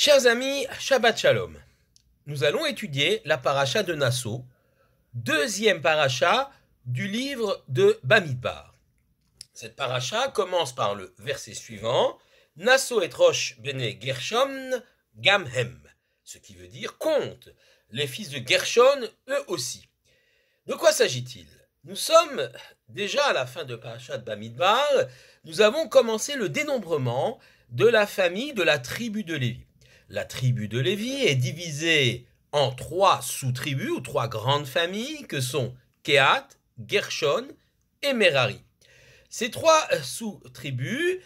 Chers amis, Shabbat Shalom. Nous allons étudier la paracha de Nasso, deuxième paracha du livre de Bamidbar. Cette paracha commence par le verset suivant, Nasso et Rosh bene Gershon gamhem, ce qui veut dire compte les fils de Gershon eux aussi. De quoi s'agit-il? Nous sommes déjà à la fin de paracha de Bamidbar, nous avons commencé le dénombrement de la famille de la tribu de Lévi. La tribu de Lévi est divisée en trois sous-tribus ou trois grandes familles que sont Kehat, Gershon et Merari. Ces trois sous-tribus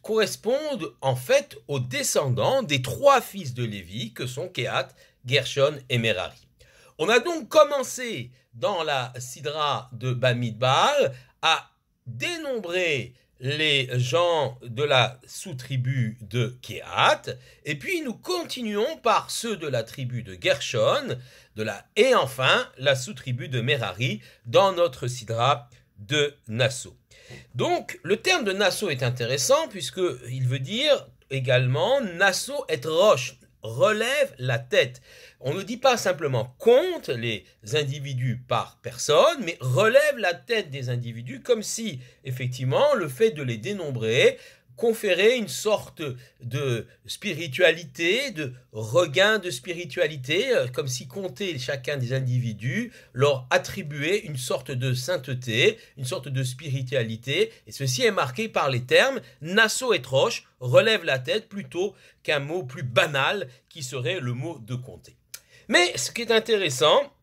correspondent en fait aux descendants des trois fils de Lévi que sont Kehat, Gershon et Merari. On a donc commencé dans la Sidra de Bamidbar à dénombrer les gens de la sous-tribu de Kehat, et puis nous continuons par ceux de la tribu de Gershon, et enfin la sous-tribu de Merari dans notre Sidra de Nasso. Donc le terme de Nasso est intéressant puisqu'il veut dire également Nasso et Rosh, relève la tête. On ne dit pas simplement compte les individus par personne, mais relève la tête des individus comme si, effectivement, le fait de les dénombrer conférait une sorte de spiritualité, de regain de spiritualité, comme si compter chacun des individus leur attribuait une sorte de sainteté, une sorte de spiritualité, et ceci est marqué par les termes Nasso et Rosh, relève la tête plutôt qu'un mot plus banal qui serait le mot de compter. Mais ce qui est intéressant,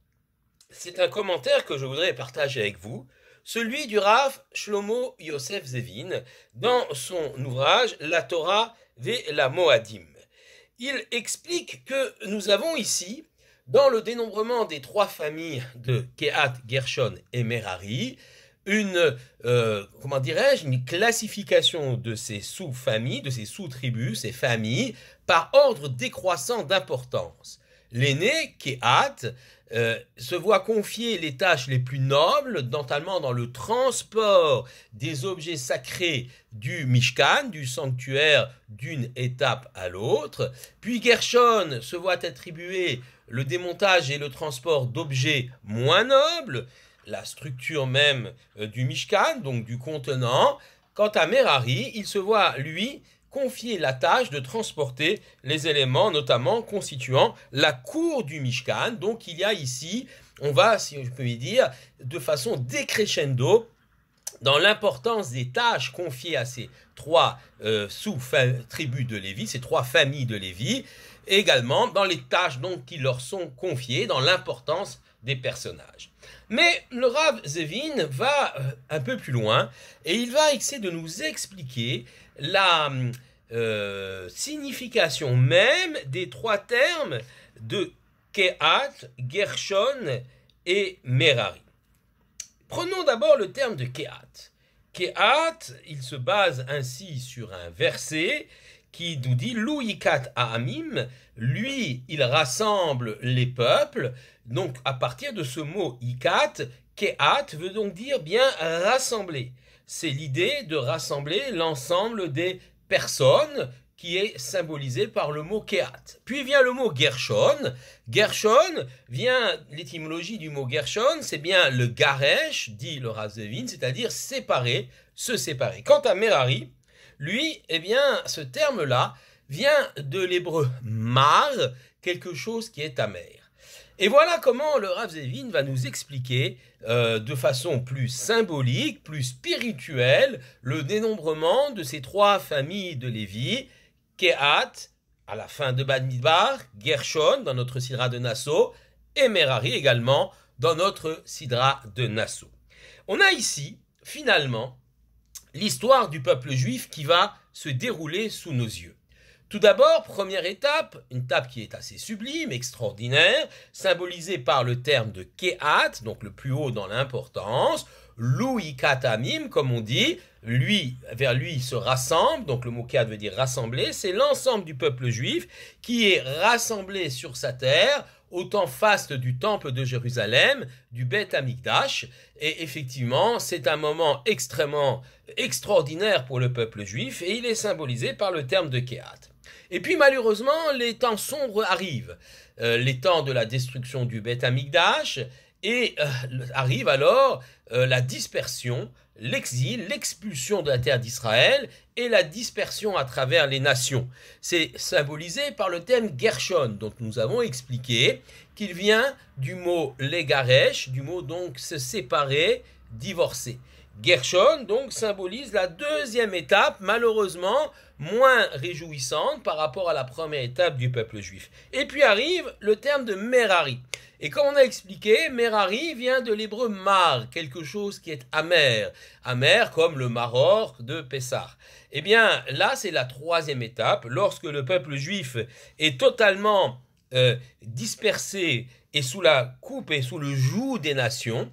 c'est un commentaire que je voudrais partager avec vous, celui du Rav Shlomo Yosef Zevin, dans son ouvrage La Torah ve la Moadim. Il explique que nous avons ici, dans le dénombrement des trois familles de Kehat, Gershon et Merari, une classification de ces sous-familles, de ces sous-tribus, ces familles, par ordre décroissant d'importance. L'aîné, Kehat, se voit confier les tâches les plus nobles, notamment dans le transport des objets sacrés du Mishkan, du sanctuaire, d'une étape à l'autre. Puis Gershon se voit attribuer le démontage et le transport d'objets moins nobles, la structure même du Mishkan, donc du contenant. Quant à Merari, il se voit, lui, confier la tâche de transporter les éléments, notamment constituant la cour du Mishkan. Donc il y a ici, on va, si je peux y dire, de façon décrescendo, dans l'importance des tâches confiées à ces trois sous-tribus de Lévi, ces trois familles de Lévi, et également dans les tâches donc qui leur sont confiées, dans l'importance des personnages. Mais le Rav Zevin va un peu plus loin et il va essayer de nous expliquer la signification même des trois termes de Kehat, Gershon et Merari. Prenons d'abord le terme de Kehat. Kehat, il se base ainsi sur un verset qui nous dit « Lou yikat ha'amim », lui, il rassemble les peuples. Donc, à partir de ce mot « ikat », Kehat veut donc dire bien « rassembler ». C'est l'idée de rassembler l'ensemble des personnes qui est symbolisée par le mot Kehat. Puis vient le mot Gershon. Gershon vient, l'étymologie du mot Gershon, c'est bien le garesh, dit le Rav Zevin, c'est-à-dire séparer, se séparer. Quant à Merari, lui, eh bien, ce terme-là vient de l'hébreu mar, quelque chose qui est amer. Et voilà comment le Rav Zevin va nous expliquer de façon plus symbolique, plus spirituelle, le dénombrement de ces trois familles de Lévi, Kehat, à la fin de Bamidbar, Gershon, dans notre Sidra de Nasso, et Merari également, dans notre Sidra de Nasso. On a ici, finalement, l'histoire du peuple juif qui va se dérouler sous nos yeux. Tout d'abord, première étape, une étape qui est assez sublime, extraordinaire, symbolisée par le terme de Kehat, donc le plus haut dans l'importance, Lou yikat ha'amim, comme on dit, lui, vers lui se rassemble, donc le mot Kehat veut dire rassembler, c'est l'ensemble du peuple juif qui est rassemblé sur sa terre au temps faste du temple de Jérusalem, du Beth Amikdash, et effectivement, c'est un moment extrêmement extraordinaire pour le peuple juif, et il est symbolisé par le terme de Kehat. Et puis malheureusement, les temps sombres arrivent, les temps de la destruction du Beth Amikdash, et arrive alors la dispersion, l'exil, l'expulsion de la terre d'Israël et la dispersion à travers les nations. C'est symbolisé par le thème Gershon, dont nous avons expliqué qu'il vient du mot legaresh, du mot donc se séparer, divorcer. Gershon donc symbolise la deuxième étape, malheureusement moins réjouissante par rapport à la première étape du peuple juif. Et puis arrive le terme de Merari. Et comme on a expliqué, Merari vient de l'hébreu mar, quelque chose qui est amer. Amer comme le maror de Pessah. Eh bien, là, c'est la troisième étape, lorsque le peuple juif est totalement dispersé et sous la coupe et sous le joug des nations,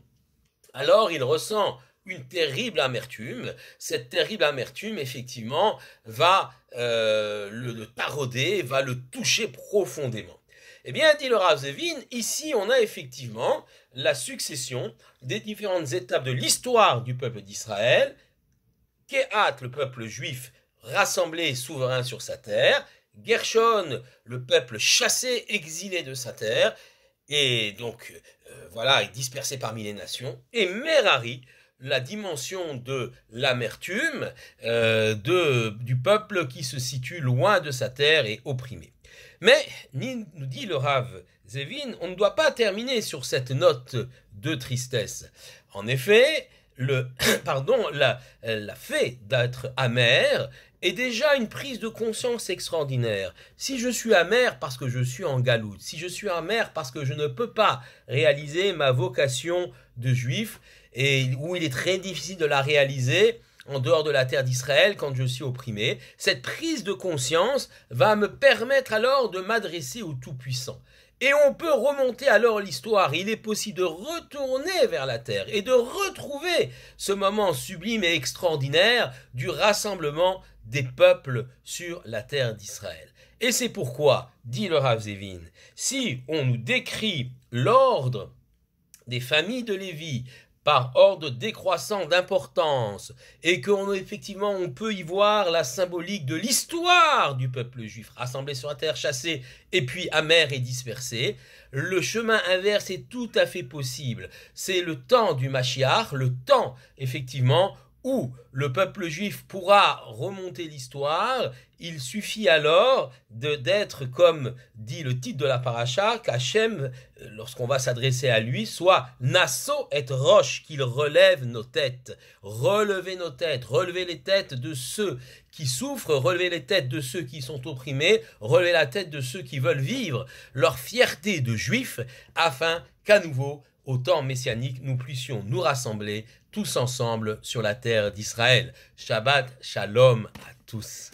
alors il ressent une terrible amertume. Cette terrible amertume, effectivement, va le tarauder, va le toucher profondément. Eh bien, dit le Rav Zevin, ici on a effectivement la succession des différentes étapes de l'histoire du peuple d'Israël, Kehat, le peuple juif rassemblé souverain sur sa terre, Gershon, le peuple chassé, exilé de sa terre, et donc voilà, dispersé parmi les nations, et Merari, la dimension de l'amertume du peuple qui se situe loin de sa terre et opprimé. Mais, nous dit le Rav Zevin, on ne doit pas terminer sur cette note de tristesse. En effet, la fait d'être amer est déjà une prise de conscience extraordinaire. Si je suis amer parce que je suis en galoute, si je suis amer parce que je ne peux pas réaliser ma vocation de juif, et où il est très difficile de la réaliser en dehors de la terre d'Israël quand je suis opprimé, cette prise de conscience va me permettre alors de m'adresser au Tout-Puissant. Et on peut remonter alors l'histoire. Il est possible de retourner vers la terre et de retrouver ce moment sublime et extraordinaire du rassemblement des peuples sur la terre d'Israël. Et c'est pourquoi, dit le Rav Zevin, si on nous décrit l'ordre des familles de Lévi par ordre décroissant d'importance, et qu'effectivement on peut y voir la symbolique de l'histoire du peuple juif, rassemblé sur la terre, chassé, et puis amer et dispersé, le chemin inverse est tout à fait possible. C'est le temps du Mashiach, le temps, effectivement, où le peuple juif pourra remonter l'histoire. Il suffit alors d'être, comme dit le titre de la paracha, qu'Hachem, lorsqu'on va s'adresser à lui, soit Nasso et Roche, qu'il relève nos têtes. Relevez nos têtes, relevez les têtes de ceux qui souffrent, relevez les têtes de ceux qui sont opprimés, relevez la tête de ceux qui veulent vivre leur fierté de juifs, afin qu'à nouveau, au temps messianique, nous puissions nous rassembler tous ensemble sur la terre d'Israël. Shabbat Shalom à tous.